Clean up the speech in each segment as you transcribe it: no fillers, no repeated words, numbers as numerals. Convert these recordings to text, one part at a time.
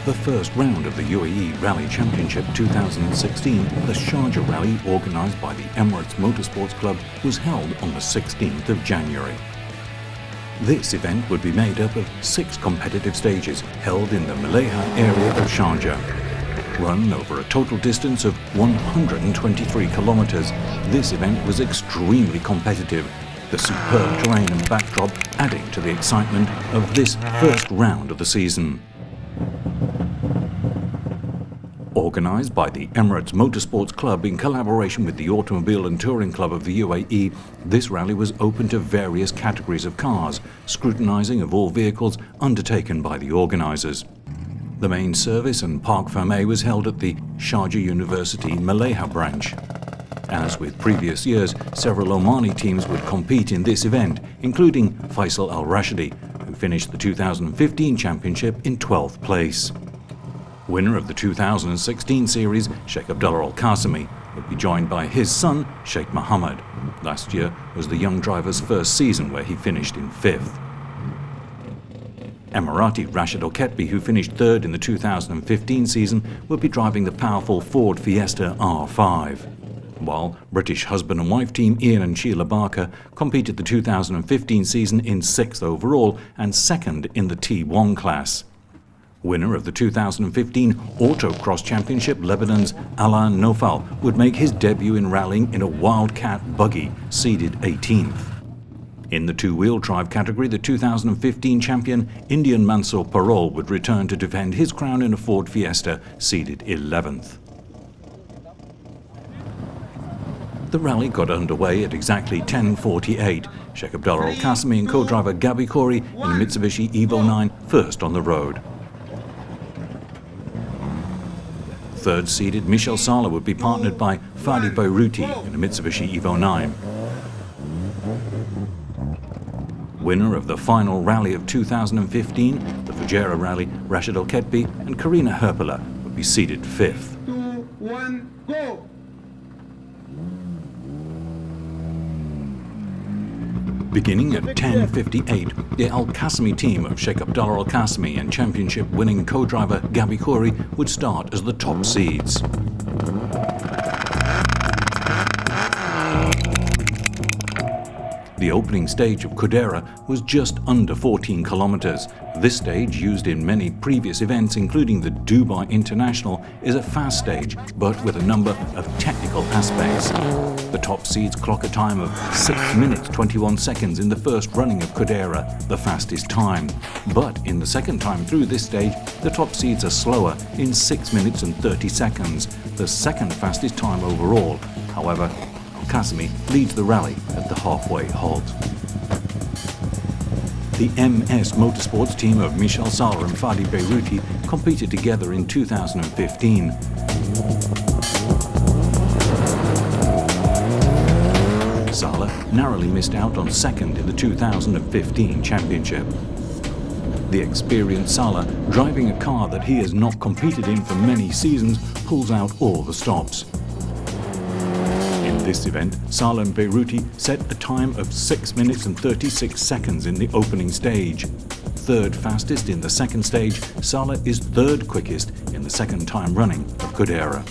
The first round of the UAE Rally Championship 2016, the Sharjah Rally, organised by the Emirates Motorsports Club, was held on the 16th of January. This event would be made up of 6 competitive stages held in the Maleha area of Sharjah. Run over a total distance of 123 kilometres, this event was extremely competitive, the superb terrain and backdrop adding to the excitement of this first round of the season. Organised by the Emirates Motorsports Club in collaboration with the Automobile and Touring Club of the UAE, this rally was open to various categories of cars, scrutinising of all vehicles undertaken by the organisers. The main service and Parc Fermé was held at the Sharjah University Maleha branch. As with previous years, several Omani teams would compete in this event, including Faisal Al Rashidi, who finished the 2015 championship in 12th place. Winner of the 2016 series, Sheikh Abdullah Al Qasimi, would be joined by his son, Sheikh Mohammed. Last year was the young driver's first season where he finished in 5th. Emirati Rashid Al Ketbi, who finished 3rd in the 2015 season, would be driving the powerful Ford Fiesta R5. While British husband and wife team Ian and Sheila Barker competed the 2015 season in 6th overall and 2nd in the T1 class. Winner of the 2015 Autocross Championship, Lebanon's Alain Nofal would make his debut in rallying in a Wildcat buggy, seeded 18th. In the two-wheel drive category, the 2015 champion Indian Mansoor Parol would return to defend his crown in a Ford Fiesta, seeded 11th. The rally got underway at exactly 10:48. Sheikh Abdullah Al Qasimi and co-driver Gabi Khoury in a Mitsubishi Evo 9 first on the road. Third seeded Michel Sala would be partnered by Fadi Beiruti in a Mitsubishi Evo 9. Winner of the final rally of 2015, the Fujairah Rally, Rashid Al Ketbi and Karina Herpela would be seeded 5th. 2, 1, go! Beginning at 10:58, the Al Qasimi team of Sheikh Abdullah Al Qasimi and championship-winning co-driver Gabi Khoury would start as the top seeds. The opening stage of Qudera was just under 14 kilometers. This stage, used in many previous events, including the Dubai International, is a fast stage, but with a number of technical aspects. The top seeds clock a time of 6 minutes 21 seconds in the first running of Qudera, the fastest time. But in the second time through this stage, the top seeds are slower in 6 minutes and 30 seconds, the second fastest time overall. However, Qasimi leads the rally at the halfway halt. The MS Motorsports team of Michel Sala and Fadi Beiruti competed together in 2015. Sala narrowly missed out on 2nd in the 2015 championship. The experienced Sala, driving a car that he has not competed in for many seasons, pulls out all the stops. In this event, Sala and Beiruti set a time of 6 minutes and 36 seconds in the opening stage. Third fastest in the second stage, Sala is third quickest in the second time running of Qudera.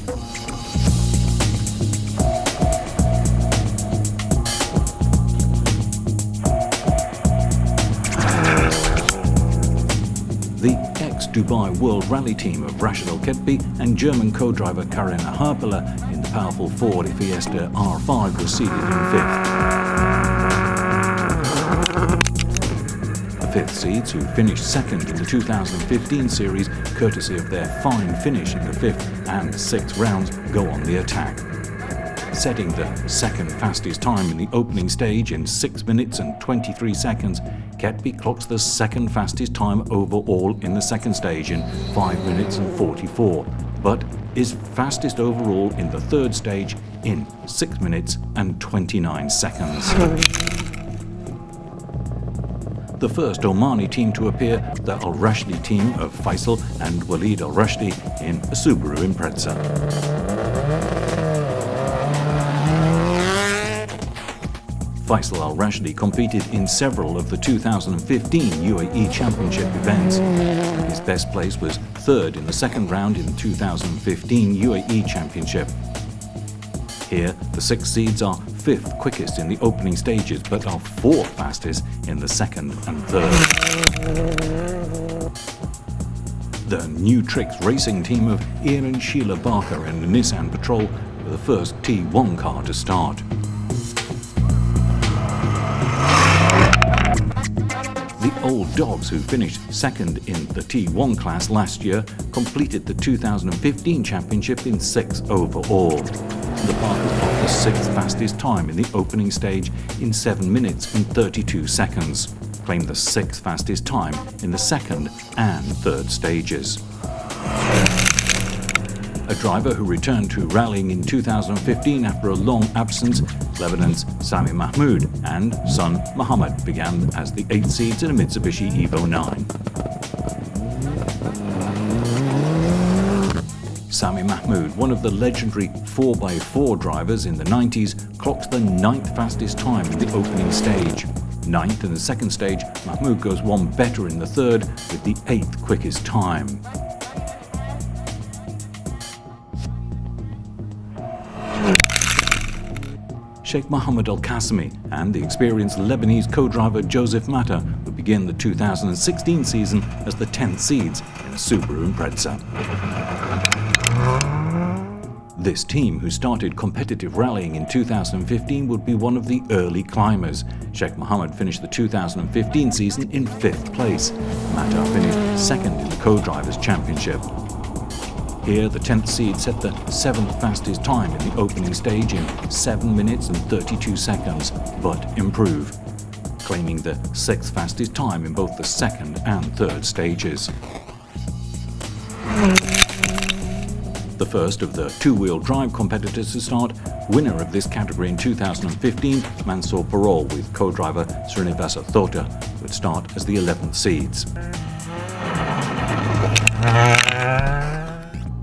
The ex-Dubai World Rally team of Rashid Al Ketbi and German co-driver Karina Herpela in the powerful Ford Fiesta R5 were seated in 5th. The 5th seeds, who finished 2nd in the 2015 series, courtesy of their fine finish in the 5th and 6th rounds, go on the attack. Setting the second fastest time in the opening stage in 6 minutes and 23 seconds, Ketbi clocks the second fastest time overall in the second stage in 5 minutes and 44, but is fastest overall in the third stage in 6 minutes and 29 seconds. The first Omani team to appear, the Al Rashidi team of Faisal and Walid Al Rashidi in a Subaru Impreza. Faisal Al-Rashidi competed in several of the 2015 UAE Championship events. His best place was third in the second round in the 2015 UAE Championship. Here, the 6 seeds are 5th quickest in the opening stages, but are 4th fastest in the second and third. The New Tricks racing team of Ian and Sheila Barker and the Nissan Patrol were the first T1 car to start. The Old Dogs, who finished second in the T1 class last year, completed the 2015 championship in 6th overall. The Barkers got the 6th fastest time in the opening stage in 7 minutes and 32 seconds, claimed the 6th fastest time in the second and third stages. A driver who returned to rallying in 2015 after a long absence, Lebanon's Sami Mahmoud and son Mohammed began as the 8th seeds in a Mitsubishi Evo 9. Sami Mahmoud, one of the legendary 4x4 drivers in the 90s, clocked the 9th fastest time in the opening stage. 9th in the second stage, Mahmoud goes one better in the third with the 8th quickest time. Sheikh Mohammed Al-Qasimi and the experienced Lebanese co-driver Joseph Mata would begin the 2016 season as the 10th seeds in a Subaru Impreza. This team, who started competitive rallying in 2015, would be one of the early climbers. Sheikh Mohammed finished the 2015 season in 5th place. Mata finished second in the co-drivers championship. Here, the 10th seed set the 7th fastest time in the opening stage in 7 minutes and 32 seconds, but improved, claiming the 6th fastest time in both the second and third stages. The first of the two-wheel drive competitors to start, winner of this category in 2015, Mansour Parol, with co-driver Srinivasa Thota, would start as the 11th seeds.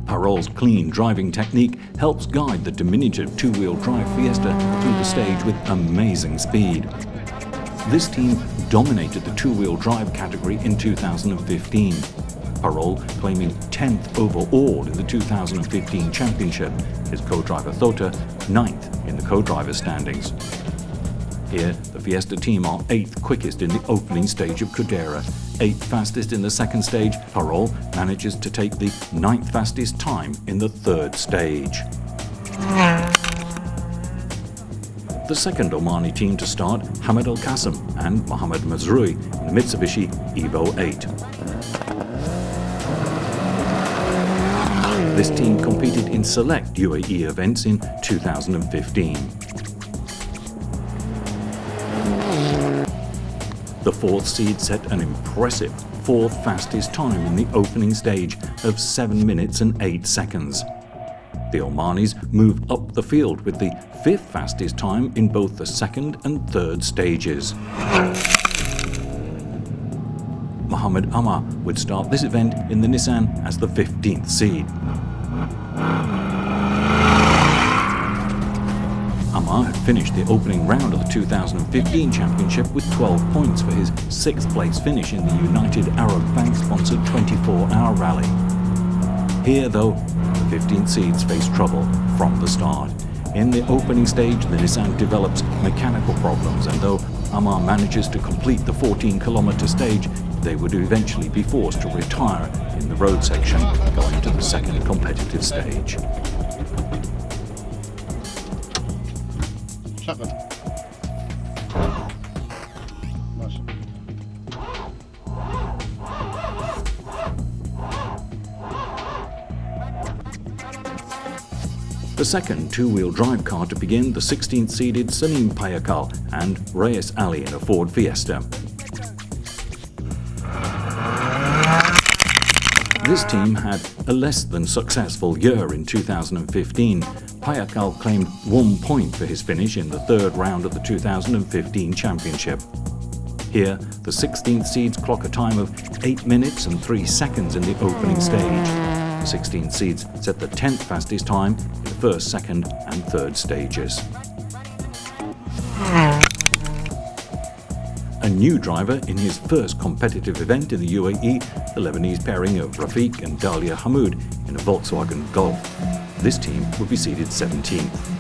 Parol's clean driving technique helps guide the diminutive two-wheel drive Fiesta through the stage with amazing speed. This team dominated the two-wheel drive category in 2015. Parol claiming 10th overall in the 2015 championship, his co-driver Thota 9th in the co-driver standings. Here, the Fiesta team are 8th quickest in the opening stage of Kudera, 8th fastest in the second stage. Parol manages to take the 9th fastest time in the third stage. The second Omani team to start, Hamid Al-Qasim and Mohammed Mazrui in the Mitsubishi Evo 8. This team competed in select UAE events in 2015. The 4th seed set an impressive 4th fastest time in the opening stage of 7 minutes and 8 seconds. The Omanis move up the field with the 5th fastest time in both the second and third stages. Mohammed Amar would start this event in the Nissan as the 15th seed. Amar had finished the opening round of the 2015 championship with 12 points for his 6th place finish in the United Arab Bank-sponsored 24-hour rally. Here, though, the 15th seeds face trouble from the start. In the opening stage, the Nissan develops mechanical problems, and though Amar manages to complete the 14-kilometer stage, they would eventually be forced to retire in the road section, going to the second competitive stage. The second two-wheel drive car to begin, the 16th seeded Salim Payakal and Reyes Ali in a Ford Fiesta. This team had a less than successful year in 2015. Payakal claimed 1 point for his finish in the third round of the 2015 championship. Here, the 16th seeds clock a time of 8 minutes and 3 seconds in the opening stage. The 16th seeds set the 10th fastest time in the first, second and third stages. new driver in his first competitive event in the UAE, the Lebanese pairing of Rafiq and Dalia Hamoud in a Volkswagen Golf. This team would be seeded 17th.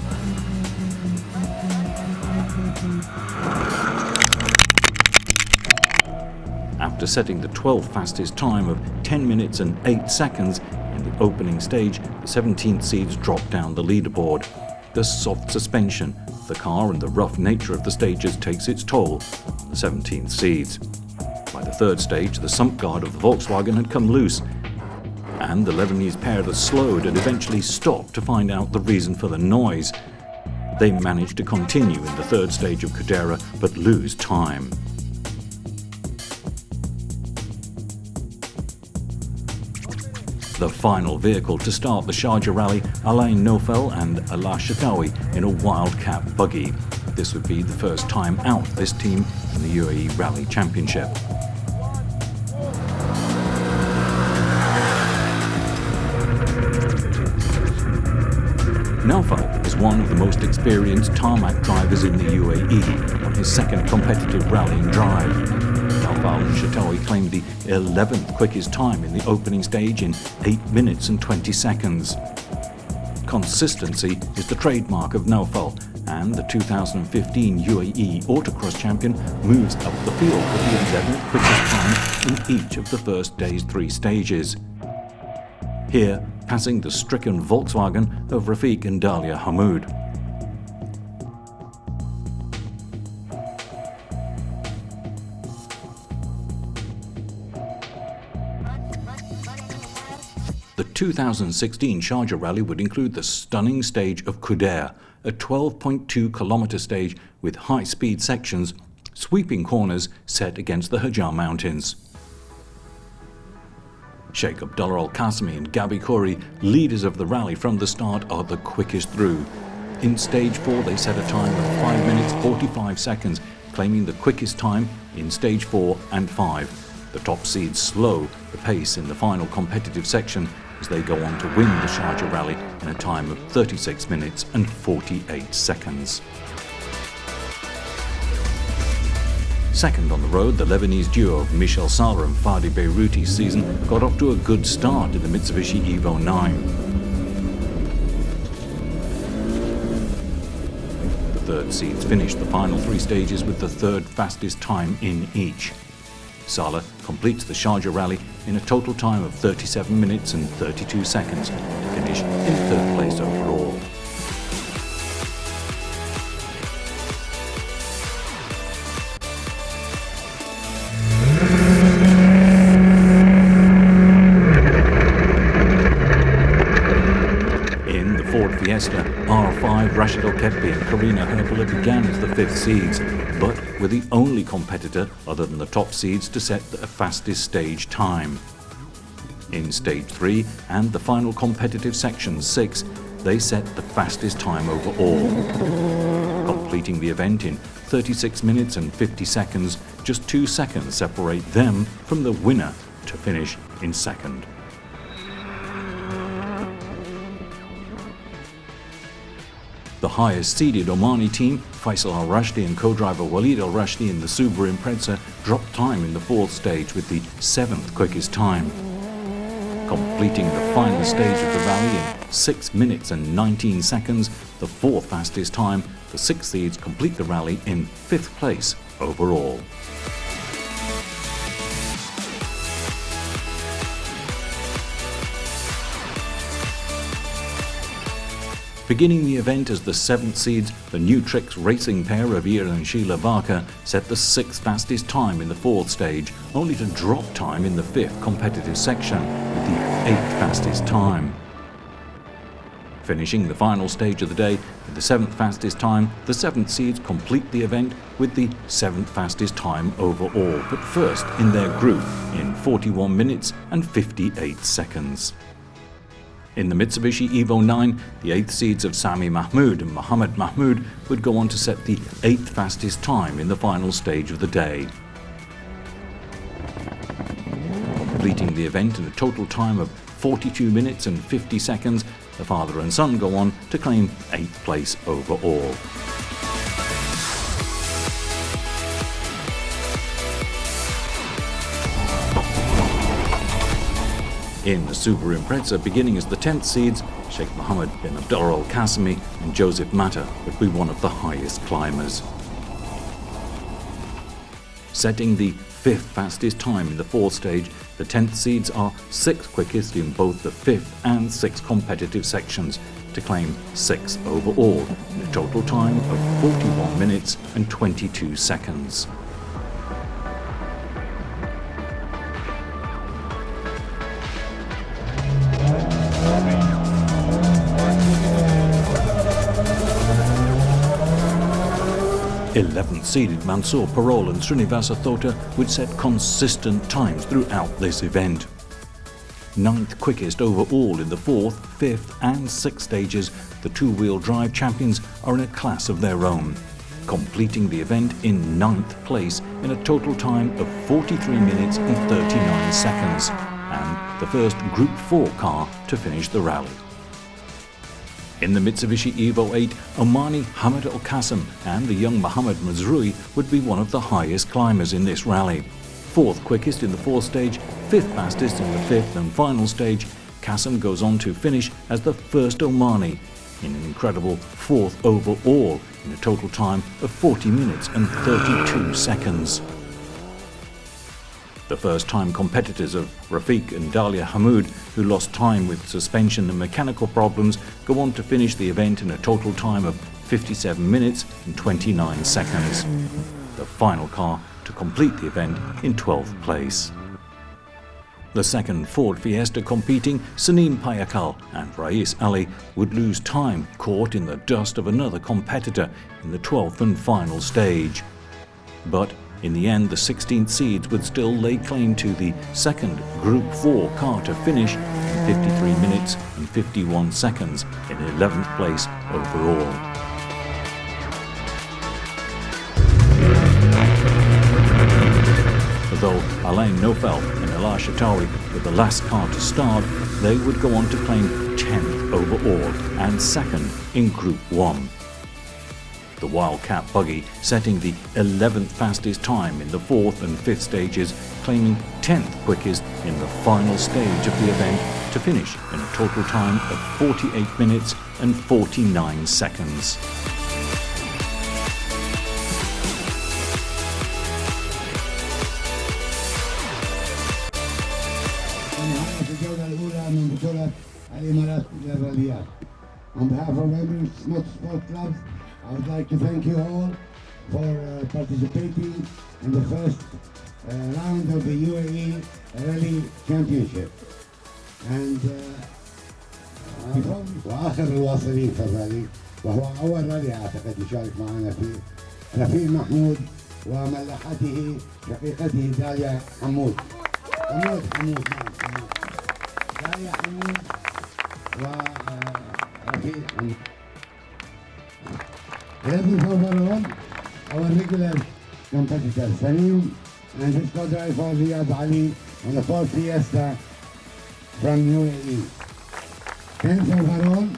After setting the 12th fastest time of 10 minutes and 8 seconds in the opening stage, the 17th seeds dropped down the leaderboard. The soft suspension of the car and the rough nature of the stages takes its toll on the 17th seeds. By the third stage, the sump guard of the Volkswagen had come loose, and the Lebanese pair had slowed and eventually stopped to find out the reason for the noise. They managed to continue in the third stage of Qudera, but lose time. The final vehicle to start the Sharjah Rally, Alain Nofel and Ala Shatawi in a Wildcat buggy. This would be the first time out for this team in the UAE Rally Championship. Nofel is one of the most experienced tarmac drivers in the UAE on his second competitive rallying drive. Nofel and Shatawi claimed the 11th quickest time in the opening stage in 8 minutes and 20 seconds. Consistency is the trademark of Nofel, and the 2015 UAE Autocross champion moves up the field with the 11th quickest time in each of the first day's 3 stages. Here, passing the stricken Volkswagen of Rafiq and Dalia Hamoud. The 2016 Sharjah Rally would include the stunning stage of Qudera, a 12.2-kilometer stage with high-speed sections, sweeping corners set against the Hajjar Mountains. Sheikh Abdullah Al-Qasimi and Gabi Khoury, leaders of the rally from the start, are the quickest through. In stage 4 they set a time of 5 minutes 45 seconds, claiming the quickest time in stage 4 and 5. The top seeds slow the pace in the final competitive section as they go on to win the Sharjah Rally in a time of 36 minutes and 48 seconds. Second on the road, the Lebanese duo of Michel Salah and Fadi Beiruti's season got off to a good start in the Mitsubishi Evo 9. The third seeds finished the final 3 stages with the third fastest time in each. Salah completes the Sharjah Rally in a total time of 37 minutes and 32 seconds to finish in third place overall. In the Ford Fiesta, R5, Rashid Al-Ketbi and Karina Herpala began as the 5th seeds, but were the only competitor other than the top seeds to set the fastest stage time. In stage 3 and the final competitive section 6, they set the fastest time overall, completing the event in 36 minutes and 50 seconds. Just 2 seconds separate them from the winner to finish in second. The highest seeded Omani team, Faisal Al-Rashdi and co-driver Walid Al-Rashdi in the Subaru Impreza, dropped time in the 4th stage with the 7th quickest time. Completing the final stage of the rally in 6 minutes and 19 seconds, the 4th fastest time, the 6 seeds complete the rally in 5th place overall. Beginning the event as the 7th seeds, the New Tricks racing pair Ravir and Sheila Varka set the 6th fastest time in the 4th stage, only to drop time in the 5th competitive section with the 8th fastest time. Finishing the final stage of the day with the 7th fastest time, the 7th seeds complete the event with the 7th fastest time overall, but first in their group in 41 minutes and 58 seconds. In the Mitsubishi Evo 9, the 8th seeds of Sami Mahmoud and Mohammed Mahmoud would go on to set the 8th fastest time in the final stage of the day. Completing the event in a total time of 42 minutes and 50 seconds, the father and son go on to claim 8th place overall. In the Super Impreza, beginning as the 10th seeds, Sheikh Mohammed bin Abdullah Al Qasimi and Joseph Mata would be one of the highest climbers. Setting the 5th fastest time in the 4th stage, the 10th seeds are 6th quickest in both the 5th and 6th competitive sections to claim 6th overall in a total time of 41 minutes and 22 seconds. Eleventh seeded Mansoor Parol and Srinivasa Thota would set consistent times throughout this event. 9th quickest overall in the 4th, 5th and 6th stages, the two-wheel drive champions are in a class of their own, completing the event in 9th place in a total time of 43 minutes and 39 seconds, and the first Group 4 car to finish the rally. In the Mitsubishi Evo 8, Omani Hamad Al Qasim and the young Mohammed Mazrui would be one of the highest climbers in this rally. 4th quickest in the 4th stage, 5th fastest in the 5th and final stage, Qasim goes on to finish as the first Omani in an incredible 4th overall in a total time of 40 minutes and 32 seconds. The first-time competitors of Rafiq and Dalia Hamoud, who lost time with suspension and mechanical problems, go on to finish the event in a total time of 57 minutes and 29 seconds. The final car to complete the event in 12th place. The second Ford Fiesta competing, Saneem Payakal and Rais Ali, would lose time caught in the dust of another competitor in the 12th and final stage. But in the end, the 16th seeds would still lay claim to the second Group 4 car to finish in 53 minutes and 51 seconds in 11th place overall. Though Alain Nofel and Ela Shatawi were the last car to start, they would go on to claim 10th overall and 2nd in Group 1. The Wildcat buggy setting the 11th fastest time in the 4th and 5th stages, claiming 10th quickest in the final stage of the event to finish in a total time of 48 minutes and 49 seconds. On behalf of Emirates Motorsport Club, I would like to thank you all for participating in the first round of the UAE Rally Championship. And وآخر الواصلين في الرالي، وهو أول رالي أعتقد يشارك معنا فيه رفيق محمود وملاحته شقيقته داليا حمود. حمود داليا حمود ورفيق حمود. 11th overall, our regular competitor Saneem and his co-driver Riyad Ali on the Ford Fiesta from UAE. 10th overall,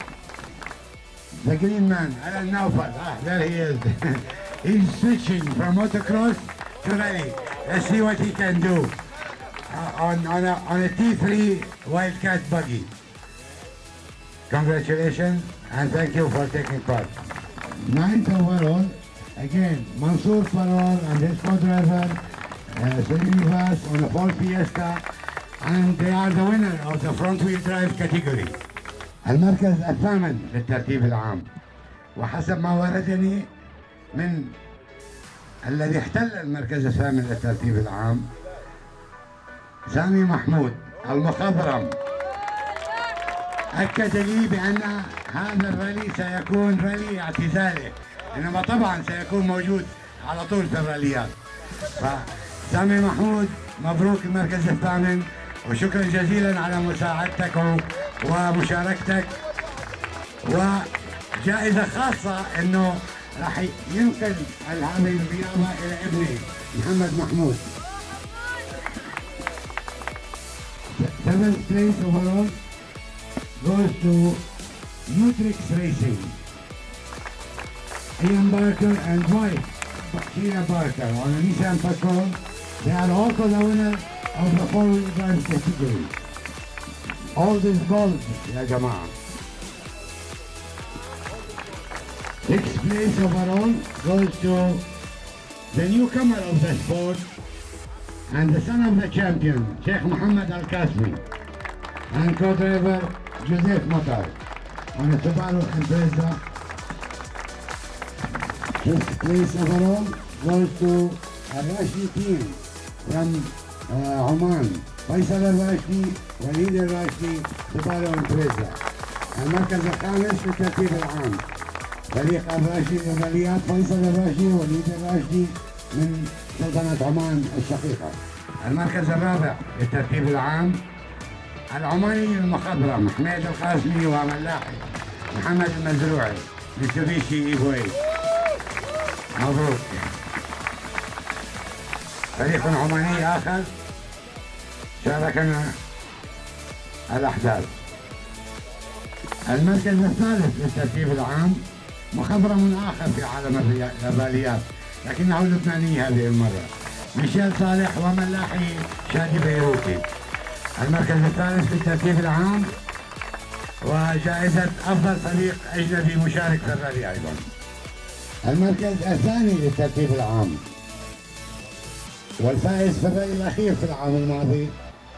the green man, Alan Naufal. There he is. He's switching from motocross to rally. Let's see what he can do on a T3 Wildcat buggy. Congratulations and thank you for taking part. 9th overall, again, Mansoor Parol and his co-driver Srinivas on the Ford Fiesta, and they are the winner of the front-wheel drive category. المركز الثامن للترتيب العام، وحسب ما وردني من الذي احتل المركز الثامن للترتيب العام سامي محمود المخضرم، أكد لي بأن هذا الرالي سيكون رالي اعتزالي، إنما طبعا سيكون موجود على طول في الراليات. فسامي محمود مبروك المركز الثامن، وشكرا جزيلا على مساعدتك ومشاركتك، وجائزة خاصة إنه راح ينقل هذه الرياضة إلى ابني محمد محمود. 7th place overall goes to Utrix Racing. Ian Barker and wife Sheila Barker on a Nissan Patrol. They are also the winner of the 4-wheel drive category. all this gold يا جماعة. 6th place overall goes to the newcomer of the sport and the son of the champion, Sheikh Mohammed Al-Qasmi, and co-driver Joseph Motar on a Subaru Impreza. 5th place overall goes to Al-Rashdi team from Oman, Faisal Al-Rashdi, Walid Al-Rashdi, Subaru Impreza. المركز الخامس في الترتيب العام فريق الراشدي للراليات فيصل الراشدي ووليد الراشدي من سلطنة عمان الشقيقة. المركز الرابع في الترتيب العام العماني المخضرم حميد القاسمي وملاحي محمد المزروعي ميتسوبيشي إيفوي. مبروك. فريق عماني آخر شاركنا الأحداث. المركز الثالث في الترتيب العام مخضرم آخر في عالم الراليات لكنه لبناني هذه المرة، ميشيل صالح وملاحي شادي بيروتي. المركز الثالث في الترتيب العام وجائزة أفضل فريق أجنبي مشارك في الرالي أيضا. المركز الثاني للترتيب العام والفائز في الرالي الأخير في العام الماضي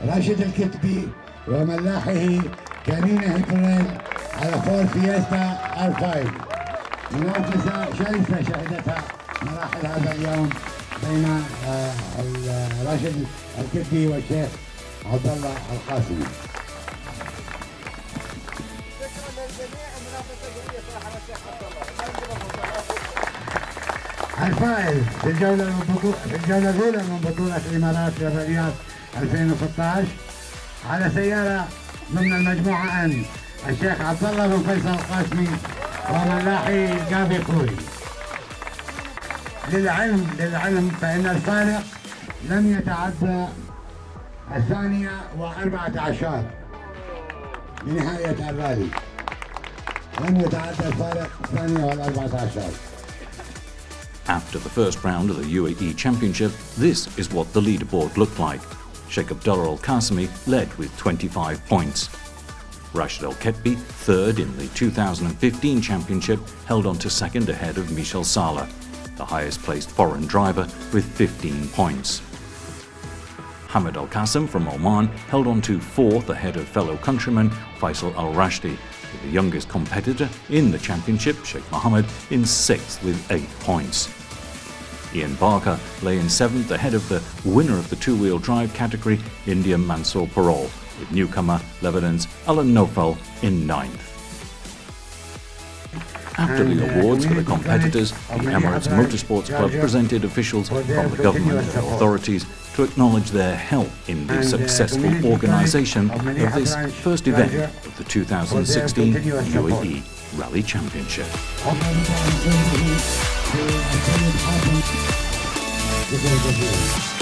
راشد الكتبي وملاحه كارينا هيبريل على فور فيستا R5. منافسة شرسة شهدتها مراحل هذا اليوم بين راشد الكتبي والشيخ عبد الله القاسمي. الفائز في الجولة الأولى من بطولة الإمارات للراليات 2016 على سيارة ضمن المجموعة N الشيخ عبد الله بن فيصل القاسمي وملاحي قابي كوري. للعلم فإن الفارق لم يتعدى 12 بنهاية الرالي، لم يتعدى الفارق 14. After the first round of the UAE Championship, this is what the leaderboard looked like. Sheikh Abdullah Al-Qasmi led with 25 points. Rashid Al-Ketbi, third in the 2015 championship, held on to second ahead of Michel Saleh, the highest placed foreign driver with 15 points. Hamid Al-Qasim from Oman held on to fourth ahead of fellow countryman Faisal Al-Rashdi, with the youngest competitor in the championship, Sheikh Mohammed, in sixth with 8 points. Ian Barker lay in seventh ahead of the winner of the two-wheel drive category, Indian Mansour Parol, with newcomer Lebanon's Alan Nofel in ninth. After the awards for the competitors, the Emirates Motorsports Club presented officials from the government and authorities to acknowledge their help in the successful organisation of this first event of the 2016 UAE Rally Championship. Thank you.